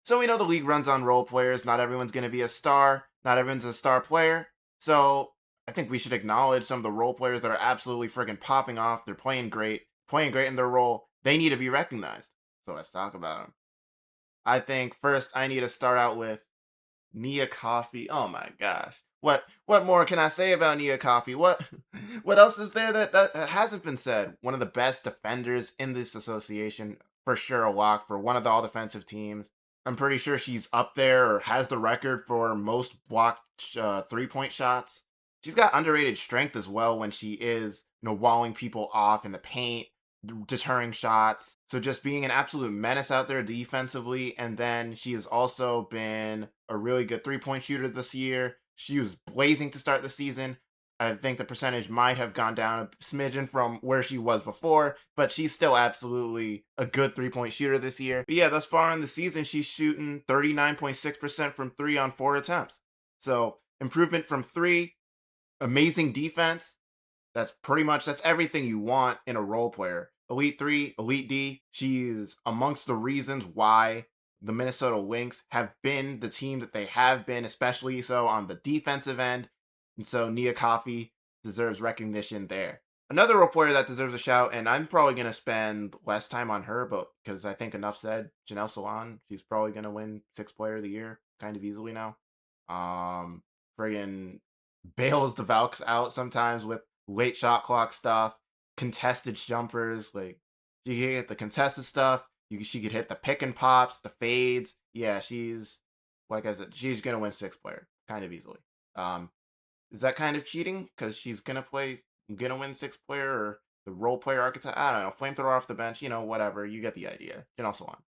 So we know the league runs on role players. Not everyone's going to be a star. Not everyone's a star player. So I think we should acknowledge some of the role players that are absolutely freaking popping off. They're playing great in their role. They need to be recognized. So let's talk about them. I think first I need to start out with Nia Coffee. Oh my gosh. What more can I say about Nia Coffee? What what else is there that hasn't been said? One of the best defenders in this association, for sure a lock for one of the all defensive teams. I'm pretty sure she's up there or has the record for most blocked 3-point shots. She's got underrated strength as well when she is, walling people off in the paint, deterring shots. So just being an absolute menace out there defensively. And then she has also been a really good 3-point shooter this year. She was blazing to start the season. I think the percentage might have gone down a smidgen from where she was before, but she's still absolutely a good 3-point shooter this year. But yeah, thus far in the season, she's shooting 39.6% from three on 4 attempts. So improvement from three, amazing defense. That's everything you want in a role player. Elite 3, Elite D. She's amongst the reasons why the Minnesota Lynx have been the team that they have been, especially so on the defensive end. And so Nia Coffey deserves recognition there. Another role player that deserves a shout, and I'm probably going to spend less time on her, but because I think enough said, Janelle Salon, she's probably going to win Sixth Player of the Year kind of easily now. Friggin' bails the Valks out sometimes with late shot clock stuff, contested jumpers. Like she could get the contested stuff. She could hit the pick and pops, the fades. Yeah, she's like I said, she's gonna win Sixth Player kind of easily. Um, is that kind of cheating? Because she's gonna win Sixth Player or the role player archetype. I don't know, flamethrower off the bench. Whatever. You get the idea. And also on.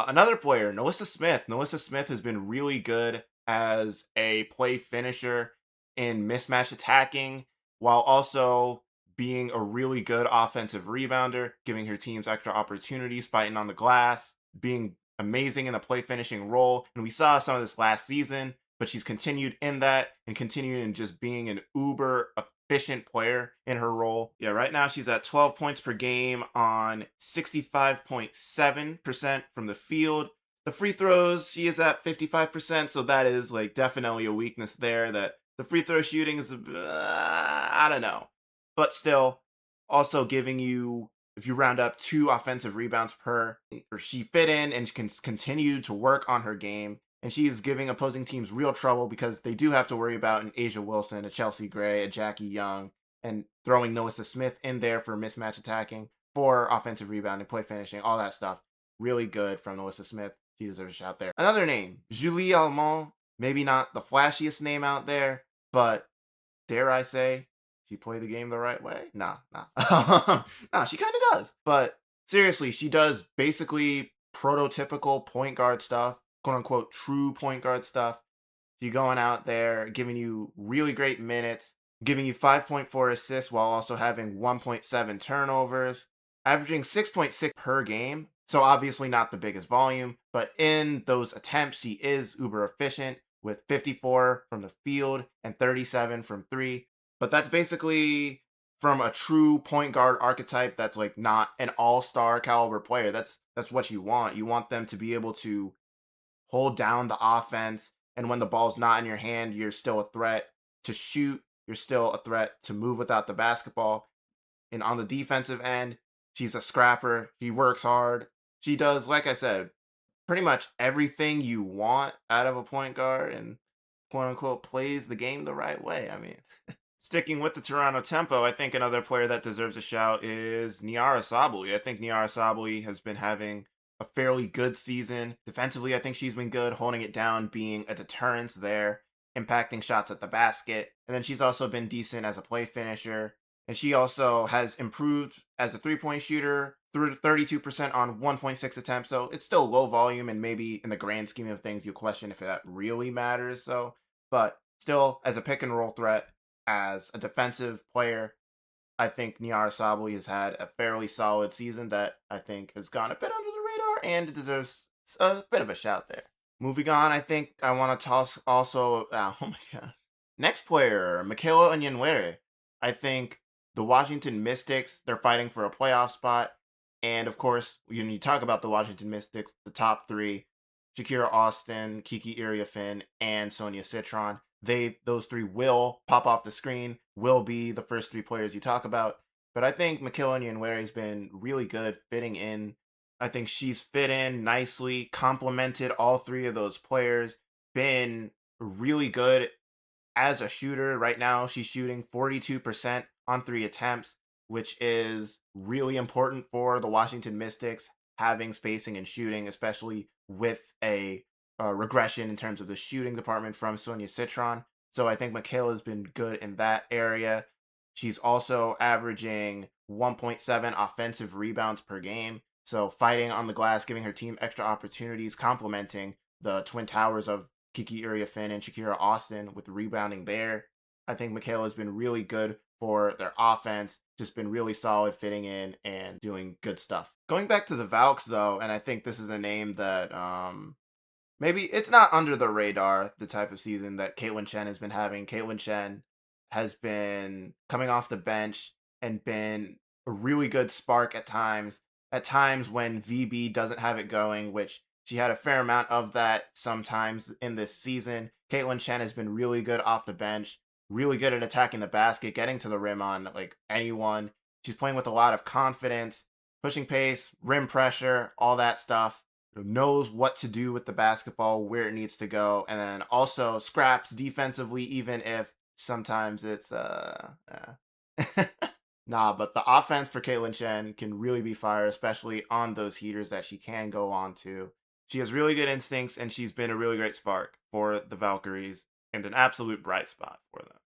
Another player, Melissa Smith. Melissa Smith has been really good as a play finisher in mismatch attacking while also being a really good offensive rebounder, giving her teams extra opportunities fighting on the glass, being amazing in a play finishing role. And we saw some of this last season, but she's continued in that and continued in just being an uber efficient player in her role. Yeah, right now she's at 12 points per game on 65.7% from the field. The free throws, she is at 55%, so that is like definitely a weakness there that the free throw shooting is, I don't know. But still, also giving you, if you round up 2 offensive rebounds per, or she fit in and can continue to work on her game. And she is giving opposing teams real trouble because they do have to worry about an Asia Wilson, a Chelsea Gray, a Jackie Young, and throwing Melissa Smith in there for mismatch attacking, for offensive rebounding, play finishing, all that stuff. Really good from Melissa Smith. She deserves a shout there. Another name, Julie Almond. Maybe not the flashiest name out there, but dare I say, she played the game the right way? Nah. Nah, she kind of does. But seriously, she does basically prototypical point guard stuff, quote unquote, true point guard stuff. She going out there, giving you really great minutes, giving you 5.4 assists while also having 1.7 turnovers, averaging 6.6 per game. So obviously not the biggest volume, but in those attempts, she is uber efficient with 54 from the field and 37 from three. But that's basically from a true point guard archetype that's like not an all-star caliber player. That's what you want. You want them to be able to hold down the offense, and when the ball's not in your hand, you're still a threat to shoot. You're still a threat to move without the basketball. And on the defensive end, she's a scrapper. She works hard. She does, like I said, pretty much everything you want out of a point guard and quote unquote plays the game the right way. I mean, sticking with the Toronto tempo, I think another player that deserves a shout is Niara Sabally. I think Niara Sabally has been having a fairly good season. Defensively, I think she's been good, holding it down, being a deterrence there, impacting shots at the basket. And then she's also been decent as a play finisher. And she also has improved as a 3-point shooter through 32% on 1.6 attempts. So it's still low volume, and maybe in the grand scheme of things, you question if that really matters. So, but still, as a pick and roll threat, as a defensive player, I think Niara Sabally has had a fairly solid season that I think has gone a bit under the radar and deserves a bit of a shout there. Moving on, I think I want to toss also, oh my gosh. Next player, Michaela Onyenwere. I think the Washington Mystics, they're fighting for a playoff spot. And of course, when you talk about the Washington Mystics, the top three, Shakira Austin, Kiki Iriafin, and Sonia Citron. Those three will pop off the screen, will be the first three players you talk about. But I think Makila Nyanwere has been really good fitting in. I think she's fit in nicely, complemented all three of those players, been really good as a shooter. Right now, she's shooting 42% on three attempts, which is really important for the Washington Mystics, having spacing and shooting, especially with a regression in terms of the shooting department from Sonia Citron. So I think Michaela's been good in that area. She's also averaging 1.7 offensive rebounds per game. So fighting on the glass, giving her team extra opportunities, complementing the twin towers of Kiki Iriafin and Shakira Austin with the rebounding there. I think Michaela's been really good for their offense, just been really solid fitting in and doing good stuff. Going back to the Valks though, and I think this is a name that maybe it's not under the radar, the type of season that Caitlin Chen has been having. Caitlin Chen has been coming off the bench and been a really good spark at times. At times when VB doesn't have it going, which she had a fair amount of that sometimes in this season. Caitlin Chen has been really good off the bench, really good at attacking the basket, getting to the rim on like anyone. She's playing with a lot of confidence, pushing pace, rim pressure, all that stuff. Knows what to do with the basketball, where it needs to go, and then also scraps defensively, even if sometimes it's Nah, but the offense for Caitlin Chen can really be fire, especially on those heaters that she can go on to. She has really good instincts, and she's been a really great spark for the Valkyries and an absolute bright spot for them.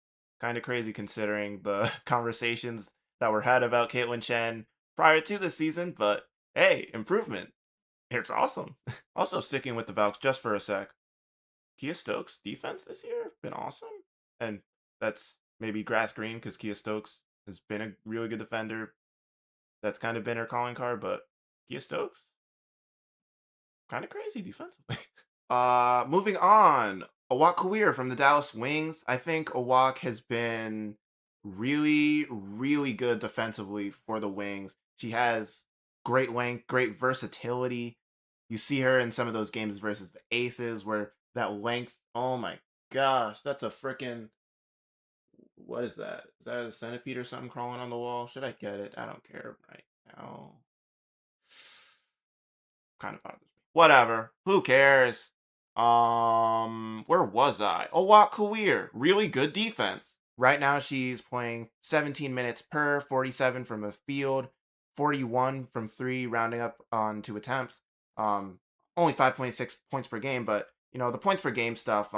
Kind of crazy considering the conversations that were had about Caitlin Chen prior to the season, but hey, improvement. It's awesome. Also, sticking with the Valks just for a sec, Kia Stokes' defense this year been awesome, and that's maybe grass green because Kia Stokes has been a really good defender. That's kind of been her calling card, but Kia Stokes kind of crazy defensively. Moving on, Awak Kawir from the Dallas Wings. I think Awak has been really, really good defensively for the Wings. She has great length, great versatility. You see her in some of those games versus the Aces where that length, oh my gosh, that's a freaking, what is that? Is that a centipede or something crawling on the wall? Should I get it? I don't care right now. Kind of bothers me. Whatever. Who cares? Where was I? Awak Kawir. Really good defense. Right now she's playing 17 minutes per, 47 from the field, 41 from three, rounding up on two attempts. Only 5.6 points per game, but you know, the points per game stuff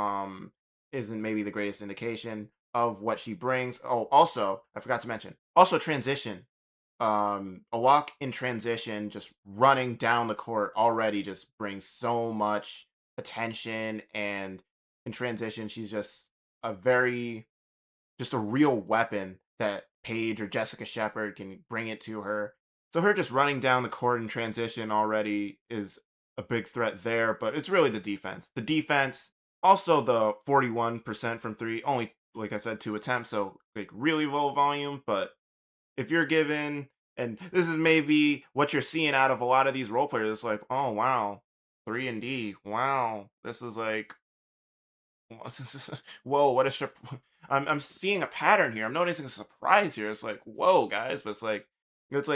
isn't maybe the greatest indication of what she brings. Oh, also, I forgot to mention. Also transition. A walk in transition, just running down the court already just brings so much attention, and in transition she's just a very just a real weapon that Paige or Jessica Shepard can bring it to her. So her just running down the court in transition already is a big threat there, but it's really the defense. The defense, also the 41% from three, only like I said, two attempts, so like really low volume, but if you're given, and this is maybe what you're seeing out of a lot of these role players, it's like, oh wow, 3 and D, wow, this is like, whoa, what a I'm seeing a pattern here. I'm noticing a surprise here. It's like, whoa, guys, but it's like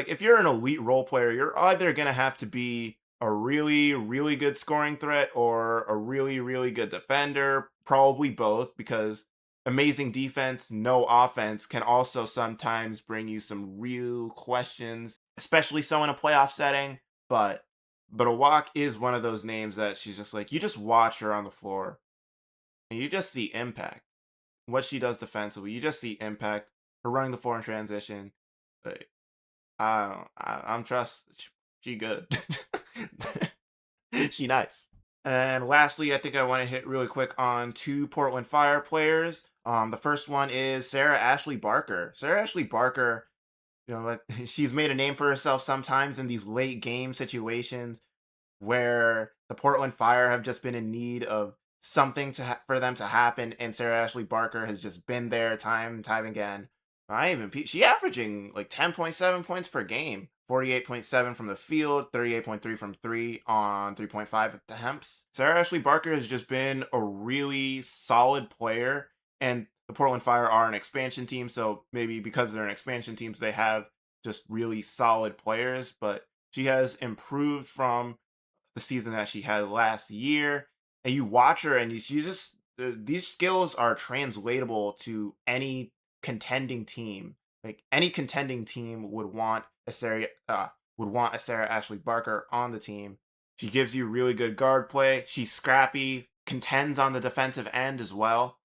if you're an elite role player, you're either gonna have to be a really, really good scoring threat or a really, really good defender, probably both, because amazing defense, no offense can also sometimes bring you some real questions, especially so in a playoff setting. But Awak is one of those names that she's just like, you just watch her on the floor and you just see impact. What she does defensively, you just see impact. Her running the floor in transition. Like, I'm trust. She good. She nice. And lastly, I think I want to hit really quick on two Portland Fire players. The first one is Sarah Ashley Barker. Sarah Ashley Barker, you know, she's made a name for herself sometimes in these late game situations where the Portland Fire have just been in need of something for them to happen, and Sarah Ashley Barker has just been there time and time again. She averaging like 10.7 points per game 48.7 from the field, 38.3 from three on 3.5 attempts. Sarah Ashley Barker has just been a really solid player, and the Portland Fire are an expansion team, so maybe because they're an expansion teams, they have just really solid players, but she has improved from the season that she had last year. And you watch her, and she just these skills are translatable to any contending team. Like any contending team would want a Sarah Ashley Barker on the team. She gives you really good guard play. She's scrappy, contends on the defensive end as well.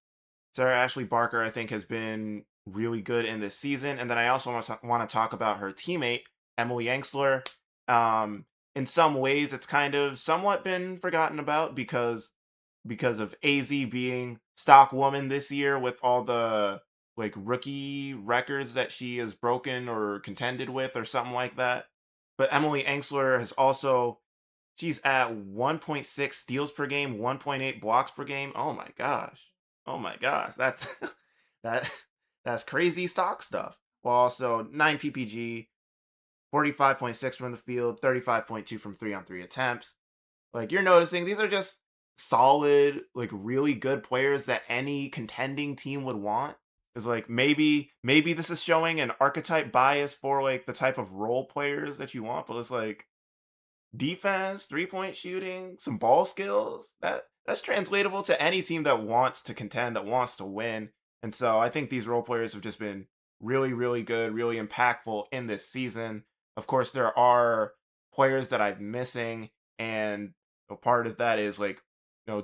Sarah Ashley Barker, I think, has been really good in this season. And then I also want to talk about her teammate, Emily Engsler. In some ways, it's kind of somewhat been forgotten about because of AZ being stock woman this year with all the like rookie records that she has broken or contended with or something like that. But Emily Engsler has also she's at 1.6 steals per game, 1.8 blocks per game. Oh my gosh. Oh my gosh. That's that that's crazy stock stuff. Well, also 9 PPG, 45.6 from the field, 35.2 from 3 on 3 attempts. Like you're noticing these are just solid, like really good players that any contending team would want. Is like maybe this is showing an archetype bias for like the type of role players that you want, but it's like defense, 3-point shooting, some ball skills. That's translatable to any team that wants to contend, that wants to win. And so I think these role players have just been really, really good, really impactful in this season. Of course, there are players that I'm missing, and a part of that is like,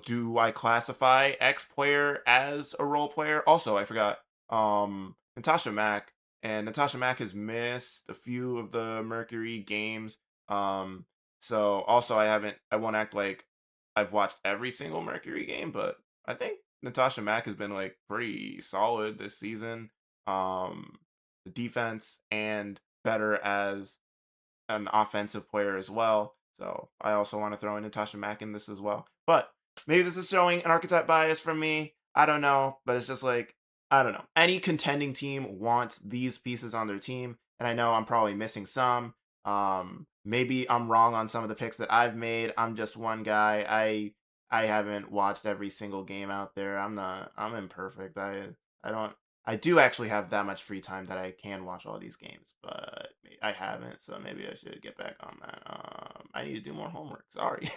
do I classify X player as a role player? Also, I forgot Natasha Mack, and Natasha Mack has missed a few of the Mercury games. Um, so also I won't act like I've watched every single Mercury game, but I think Natasha Mack has been like pretty solid this season. Um the defense and better as an offensive player as well. So I also want to throw in Natasha Mack in this as well. But maybe this is showing an archetype bias from me. I don't know. But it's just like, I don't know. Any contending team wants these pieces on their team. And I know I'm probably missing some. Maybe I'm wrong on some of the picks that I've made. I'm just one guy. I haven't watched every single game out there. I'm imperfect. I don't I do actually have that much free time that I can watch all these games, but I haven't, so maybe I should get back on that. I need to do more homework. Sorry.